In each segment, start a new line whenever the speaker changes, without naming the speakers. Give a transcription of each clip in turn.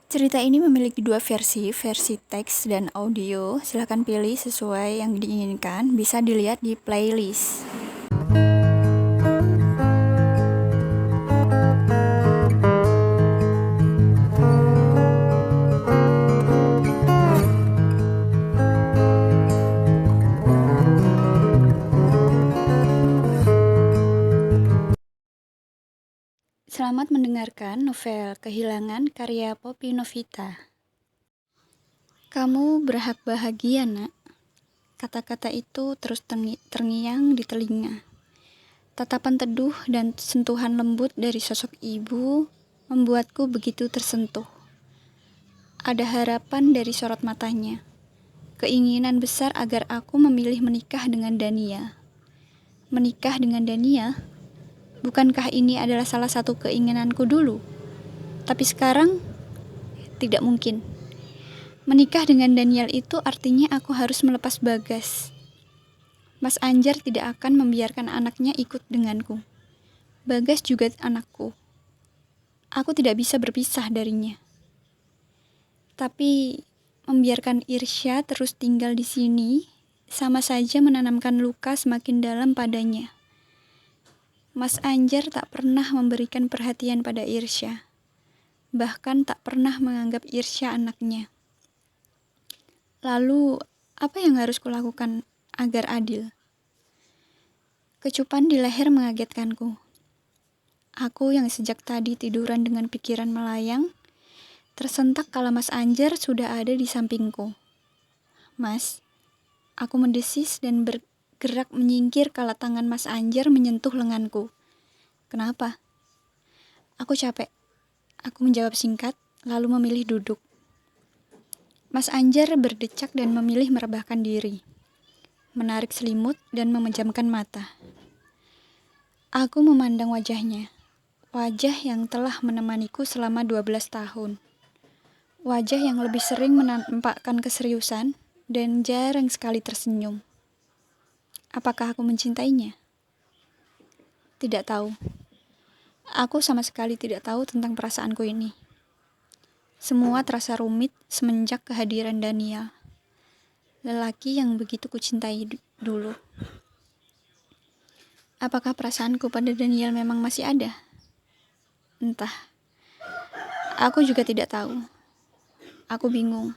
Cerita ini memiliki dua versi teks dan audio. Silahkan pilih sesuai yang diinginkan. Bisa dilihat di playlist. Selamat mendengarkan novel Kehilangan karya Poppy Novita. Kamu berhak bahagia, nak. Kata-kata itu terus terngiang di telinga. Tatapan teduh dan sentuhan lembut dari sosok ibu membuatku begitu tersentuh. Ada harapan dari sorot matanya. Keinginan besar agar aku memilih menikah dengan Dania. Menikah dengan Dania? Bukankah ini adalah salah satu keinginanku dulu? Tapi sekarang, tidak mungkin. Menikah dengan Daniel itu artinya aku harus melepas Bagas. Mas Anjar tidak akan membiarkan anaknya ikut denganku. Bagas juga anakku. Aku tidak bisa berpisah darinya. Tapi, membiarkan Irsya terus tinggal di sini, sama saja menanamkan luka semakin dalam padanya. Mas Anjar tak pernah memberikan perhatian pada Irsya. Bahkan tak pernah menganggap Irsya anaknya. Lalu, apa yang harus kulakukan agar adil? Kecupan di leher mengagetkanku. Aku yang sejak tadi tiduran dengan pikiran melayang, tersentak kala Mas Anjar sudah ada di sampingku. Mas, aku mendesis dan bergerak menyingkir kala tangan Mas Anjar menyentuh lenganku. Kenapa? Aku capek. Aku menjawab singkat, lalu memilih duduk. Mas Anjar berdecak dan memilih merebahkan diri, menarik selimut dan memejamkan mata. Aku memandang wajahnya, wajah yang telah menemaniku selama 12 tahun. Wajah yang lebih sering menampakkan keseriusan dan jarang sekali tersenyum. Apakah aku mencintainya? Tidak tahu. Aku sama sekali tidak tahu tentang perasaanku ini. Semua terasa rumit semenjak kehadiran Daniel. Lelaki yang begitu kucintai dulu. Apakah perasaanku pada Daniel memang masih ada? Entah. Aku juga tidak tahu. Aku bingung.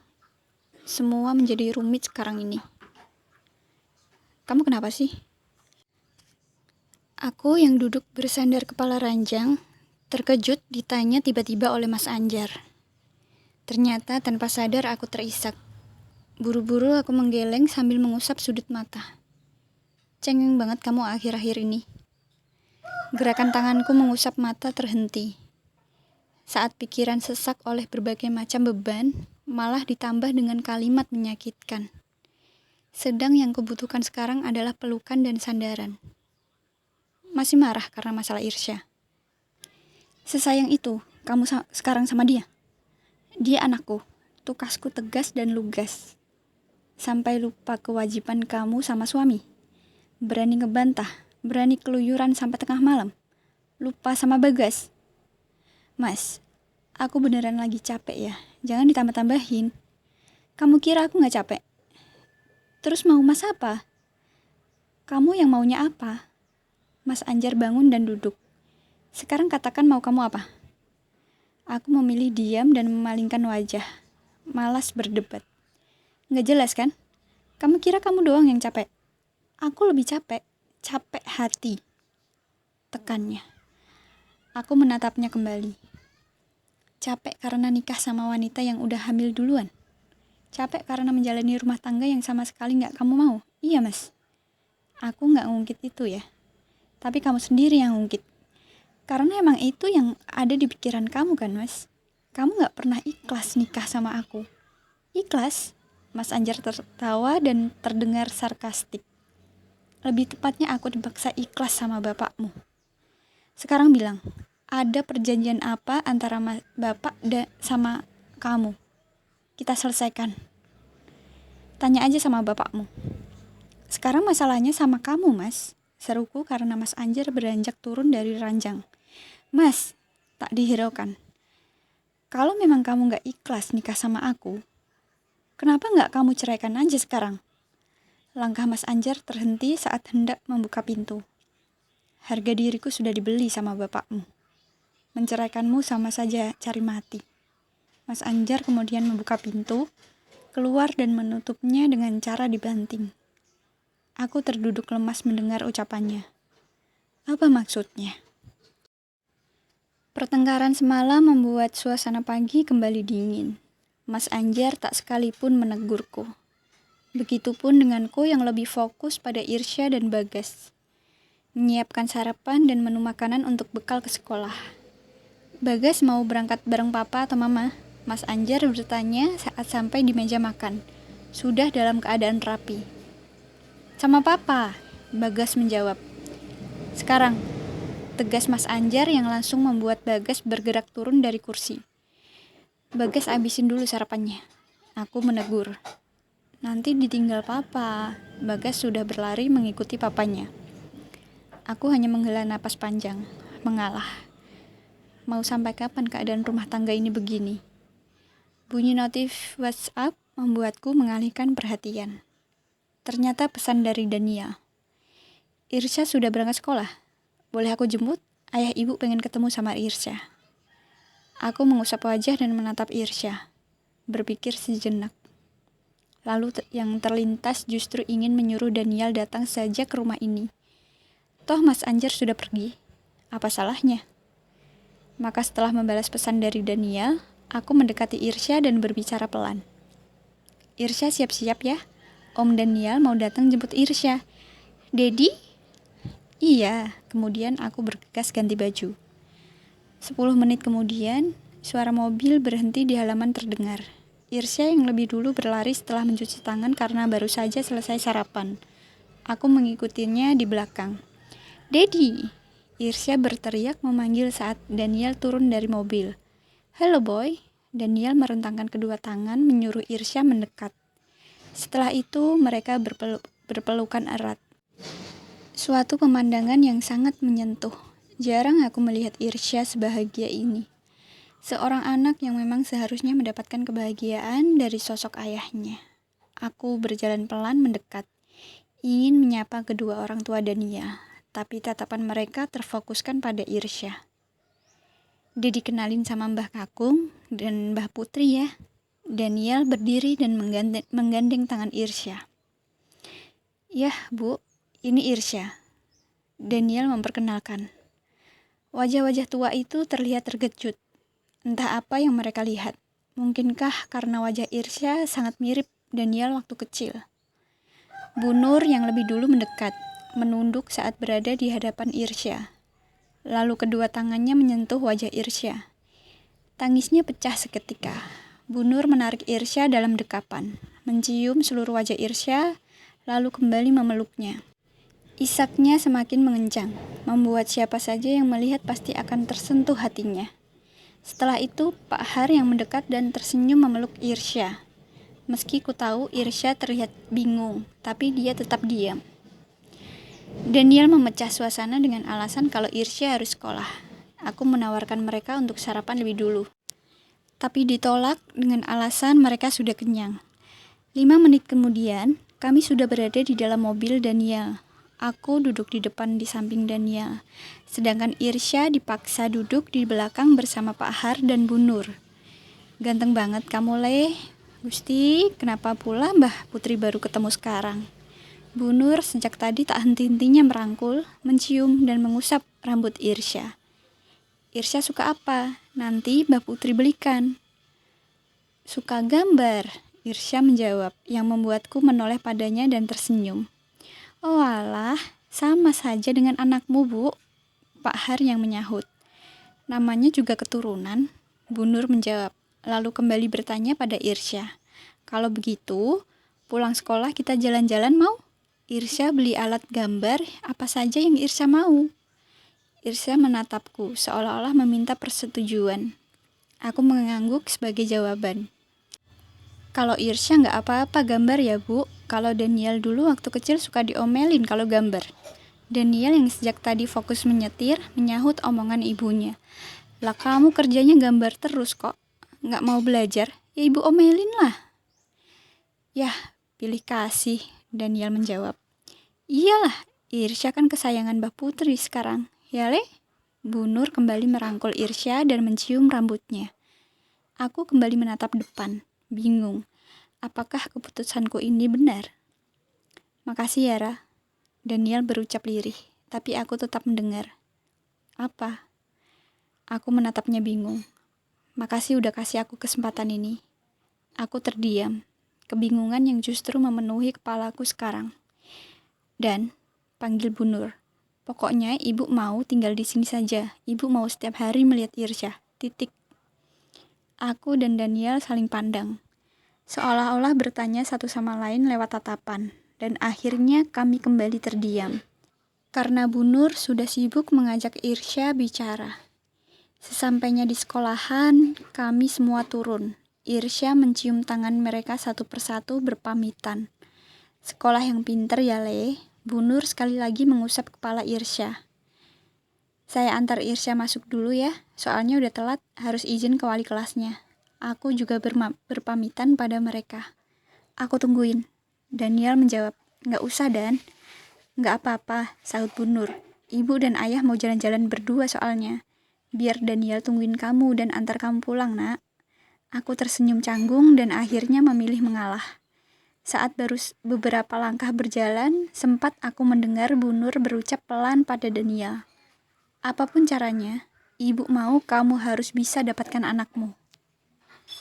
Semua menjadi rumit sekarang ini. Kamu kenapa sih? Aku yang duduk bersandar kepala ranjang, terkejut ditanya tiba-tiba oleh Mas Anjar. Ternyata tanpa sadar aku terisak. Buru-buru aku menggeleng sambil mengusap sudut mata. Cengeng banget kamu akhir-akhir ini. Gerakan tanganku mengusap mata terhenti. Saat pikiran sesak oleh berbagai macam beban, malah ditambah dengan kalimat menyakitkan. Sedang yang kubutuhkan sekarang adalah pelukan dan sandaran. Masih marah karena masalah Irsya. Sesayang itu, kamu sekarang sama dia. Dia anakku, tukasku tegas dan lugas. Sampai lupa kewajiban kamu sama suami. Berani ngebantah, berani keluyuran sampai tengah malam. Lupa sama Bagas. Mas, aku beneran lagi capek ya. Jangan ditambah-tambahin. Kamu kira aku gak capek? Terus mau mas apa? Kamu yang maunya apa? Mas Anjar bangun dan duduk. Sekarang katakan mau kamu apa? Aku memilih diam dan memalingkan wajah. Malas berdebat. Gak jelas kan? Kamu kira kamu doang yang capek? Aku lebih capek. Capek hati. Tekannya. Aku menatapnya kembali. Capek karena nikah sama wanita yang udah hamil duluan. Capek karena menjalani rumah tangga yang sama sekali gak kamu mau. Iya mas. Aku gak ngungkit itu ya. Tapi kamu sendiri yang ngungkit. Karena emang itu yang ada di pikiran kamu kan mas. Kamu gak pernah ikhlas nikah sama aku. Ikhlas? Mas Anjar tertawa dan terdengar sarkastik. Lebih tepatnya aku dipaksa ikhlas sama bapakmu. Sekarang bilang, ada perjanjian apa antara bapak sama kamu? Kita selesaikan. Tanya aja sama bapakmu. Sekarang masalahnya sama kamu mas. Seruku karena Mas Anjar beranjak turun dari ranjang. Mas, tak dihiraukan. Kalau memang kamu gak ikhlas nikah sama aku, kenapa gak kamu ceraikan aja sekarang? Langkah Mas Anjar terhenti saat hendak membuka pintu. Harga diriku sudah dibeli sama bapakmu. Menceraikanmu sama saja cari mati. Mas Anjar kemudian membuka pintu, keluar dan menutupnya dengan cara dibanting. Aku terduduk lemas mendengar ucapannya. Apa maksudnya? Pertengkaran semalam membuat suasana pagi kembali dingin. Mas Anjar tak sekalipun menegurku. Begitupun denganku yang lebih fokus pada Irsya dan Bagas. Menyiapkan sarapan dan menu makanan untuk bekal ke sekolah. Bagas mau berangkat bareng papa atau mama? Mas Anjar bertanya saat sampai di meja makan. Sudah dalam keadaan rapi. Sama papa, Bagas menjawab. Sekarang, tegas Mas Anjar yang langsung membuat Bagas bergerak turun dari kursi. Bagas abisin dulu sarapannya. Aku menegur. Nanti ditinggal papa. Bagas sudah berlari mengikuti papanya. Aku hanya menghela napas panjang, mengalah. Mau sampai kapan keadaan rumah tangga ini begini? Bunyi notif WhatsApp membuatku mengalihkan perhatian. Ternyata pesan dari Daniel. Irsya sudah berangkat sekolah. Boleh aku jemput? Ayah ibu pengen ketemu sama Irsya. Aku mengusap wajah dan menatap Irsya. Berpikir sejenak. Lalu yang terlintas justru ingin menyuruh Daniel datang saja ke rumah ini. Toh Mas Anjar sudah pergi. Apa salahnya? Maka setelah membalas pesan dari Daniel, aku mendekati Irsya dan berbicara pelan. Irsya siap-siap ya. Om Daniel mau datang jemput Irsya. Dedi? Iya, kemudian aku bergegas ganti baju. 10 menit kemudian, suara mobil berhenti di halaman terdengar. Irsya yang lebih dulu berlari setelah mencuci tangan karena baru saja selesai sarapan. Aku mengikutinya di belakang. Dedi! Irsya berteriak memanggil saat Daniel turun dari mobil. Hello boy! Daniel merentangkan kedua tangan menyuruh Irsya mendekat. Setelah itu mereka berpelukan erat. Suatu pemandangan yang sangat menyentuh. Jarang aku melihat Irsya sebahagia ini. Seorang anak yang memang seharusnya mendapatkan kebahagiaan dari sosok ayahnya. Aku berjalan pelan mendekat, ingin menyapa kedua orang tua Dania, tapi tatapan mereka terfokuskan pada Irsya. Dia dikenalin sama Mbah Kakung dan Mbah Putri ya. Daniel berdiri dan menggandeng tangan Irsya. Yah Bu, ini Irsya. Daniel memperkenalkan. Wajah-wajah tua itu terlihat terkejut. Entah apa yang mereka lihat. Mungkinkah karena wajah Irsya sangat mirip Daniel waktu kecil. Bu Nur yang lebih dulu mendekat, menunduk saat berada di hadapan Irsya. Lalu kedua tangannya menyentuh wajah Irsya. Tangisnya pecah seketika. Bu Nur menarik Irsya dalam dekapan, mencium seluruh wajah Irsya, lalu kembali memeluknya. Isaknya semakin mengencang, membuat siapa saja yang melihat pasti akan tersentuh hatinya. Setelah itu, Pak Har yang mendekat dan tersenyum memeluk Irsya. Meski ku tahu Irsya terlihat bingung, tapi dia tetap diam. Daniel memecah suasana dengan alasan kalau Irsya harus sekolah. Aku menawarkan mereka untuk sarapan lebih dulu. Tapi ditolak dengan alasan mereka sudah kenyang. 5 menit kemudian, kami sudah berada di dalam mobil Daniel. Aku duduk di depan di samping Daniel, sedangkan Irsya dipaksa duduk di belakang bersama Pak Har dan Bu Nur. Ganteng banget kamu Le. Gusti, kenapa pula Mbah Putri baru ketemu sekarang? Bu Nur sejak tadi tak henti-hentinya merangkul, mencium dan mengusap rambut Irsya. Irsya suka apa? Nanti Mbah Putri belikan. Suka gambar, Irsya menjawab, yang membuatku menoleh padanya dan tersenyum. Oh alah, sama saja dengan anakmu Bu, Pak Har yang menyahut. Namanya juga keturunan, Bu Nur menjawab, lalu kembali bertanya pada Irsya. Kalau begitu, pulang sekolah kita jalan-jalan mau? Irsya beli alat gambar, apa saja yang Irsya mau? Irsya menatapku, seolah-olah meminta persetujuan. Aku mengangguk sebagai jawaban. Kalau Irsya nggak apa-apa gambar ya Bu. Kalau Daniel dulu waktu kecil suka diomelin kalau gambar. Daniel yang sejak tadi fokus menyetir, menyahut omongan ibunya. Lah kamu kerjanya gambar terus kok. nggak mau belajar, ya ibu omelin lah. Yah, pilih kasih, Daniel menjawab. Iyalah, Irsya kan kesayangan Mbak Putri sekarang, ya Le? Bu Nur kembali merangkul Irsya dan mencium rambutnya. Aku kembali menatap depan, bingung. Apakah keputusanku ini benar? Makasih ya, Ra. Daniel berucap lirih, tapi aku tetap mendengar. Apa? Aku menatapnya bingung. Makasih udah kasih aku kesempatan ini. Aku terdiam, kebingungan yang justru memenuhi kepalaku sekarang. Dan panggil Bu Nur. Pokoknya ibu mau tinggal di sini saja. Ibu mau setiap hari melihat Irsya. Titik. Aku dan Daniel saling pandang. Seolah-olah bertanya satu sama lain lewat tatapan. Dan akhirnya kami kembali terdiam. Karena Bu Nur sudah sibuk mengajak Irsya bicara. Sesampainya di sekolahan, kami semua turun. Irsya mencium tangan mereka satu persatu berpamitan. Sekolah yang pinter ya, Le. Bu Nur sekali lagi mengusap kepala Irsya. Saya antar Irsya masuk dulu ya, soalnya udah telat, harus izin ke wali kelasnya. Aku juga berpamitan pada mereka. Aku tungguin. Daniel menjawab, nggak usah Dan. Nggak apa-apa, sahut Bu Nur. Ibu dan ayah mau jalan-jalan berdua soalnya. Biar Daniel tungguin kamu dan antar kamu pulang, Nak. Aku tersenyum canggung dan akhirnya memilih mengalah. Saat baru beberapa langkah berjalan, sempat aku mendengar Bu Nur berucap pelan pada Daniel. Apapun caranya, ibu mau kamu harus bisa dapatkan anakmu.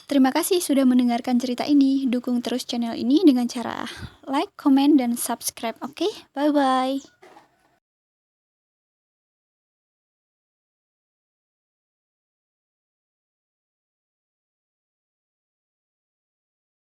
Terima kasih sudah mendengarkan cerita ini. Dukung terus channel ini dengan cara like, komen, dan subscribe. Oke? Bye-bye.